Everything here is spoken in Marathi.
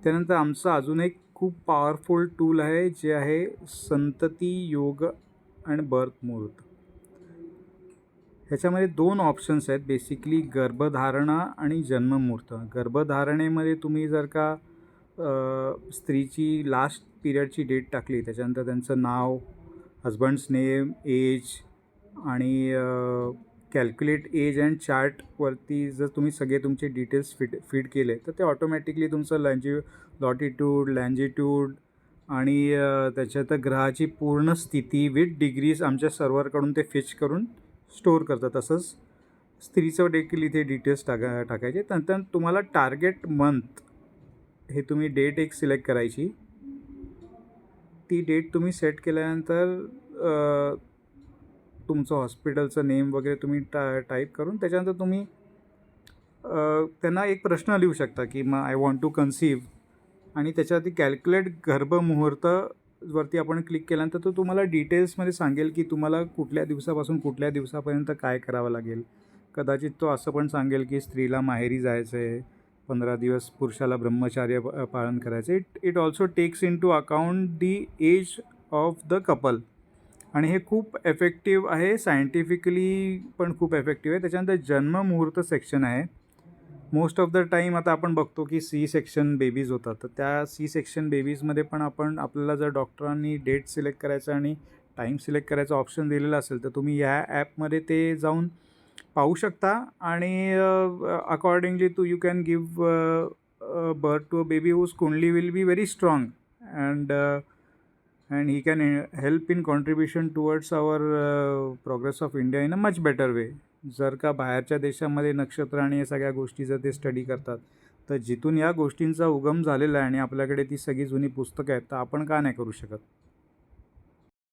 त्यानंतर आमचं अजून एक खूप पॉवरफुल टूल आहे, जे आहे संतती योग आणि बर्थ मुहूर्त. ह्याच्यामध्ये 2 ऑप्शन्स आहेत बेसिकली, गर्भधारणा आणि जन्ममुहूर्त. गर्भधारणेमध्ये तुम्ही जर का स्त्रीची लास्ट पिरियडची डेट टाकली, त्याच्यानंतर त्यांचं नाव, हजबंड्स नेम, एज आणि कॅल्क्युलेट एज अँड चार्टवरती जर तुम्ही सगळे तुमचे डिटेल्स फीड केले, तर ते ऑटोमॅटिकली तुमचं लॉटिट्यूड, लँजिट्यूड आणि त्याच्यात ग्रहाची पूर्ण स्थिती विथ डिग्रीज आमच्या सर्व्हरकडून ते फेच करून स्टोअर करतात. तसंच स्त्रीचं देखील इथे डिटेल्स टाकायचे. नंतर तुम्हाला टार्गेट मंथ हे तुम्ही डेट एक सिलेक्ट करायची. ती डेट तुम्ही सेट केल्यानंतर तुमचं हॉस्पिटलचं नेम वगैरे तुम्ही टाईप करून त्याच्यानंतर तुम्ही त्यांना एक प्रश्न लिहू शकता की मग आय वॉन्ट टू कन्सीव्ह, आणि त्याच्यावरती कॅल्क्युलेट गर्भमुहूर्त वरती आपण क्लिक केल्यानंतर तो तुम्हाला डिटेल्समध्ये सांगेल की तुम्हाला कुठल्या दिवसापासून कुठल्या दिवसापर्यंत काय करावं लागेल. कदाचित तो असं पण सांगेल की स्त्रीला माहेरी जायचं आहे, 15 दिवस पुरुषाला ब्रह्मचार्य पालन करायचं. It also takes into account the age of the couple, आणि हे खूप इफेक्टिव्ह आहे, सायंटिफिकली पण खूप इफेक्टिव्ह आहे. त्याच्यानंतर जन्ममुहूर्त सेक्शन आहे. मोस्ट ऑफ द टाईम आता आपण बघतो की सी सेक्शन बेबीज होतात, तर त्या सी सेक्शन बेबीजमध्ये पण आपल्याला जर डॉक्टरांनी डेट सिलेक्ट करायचं आणि टाईम सिलेक्ट करायचा ऑप्शन दिलेला असेल, तर तुम्ही ह्या ॲपमध्ये ते जाऊन पाहू शकता आणि accordingly you can give birth to a baby whose kundli will be very strong and he can help in contribution towards our progress of India in a much better way. जर का बाहेरच्या देशामध्ये नक्षत्र आणि या सगळ्या गोष्टी जर ते स्टडी करतात, तर जिथून या गोष्टींचा उगम झालेला आहे आणि आपल्याकडे ती सगळी जुनी पुस्तकं आहेत, तर आपण का नाही करू शकत.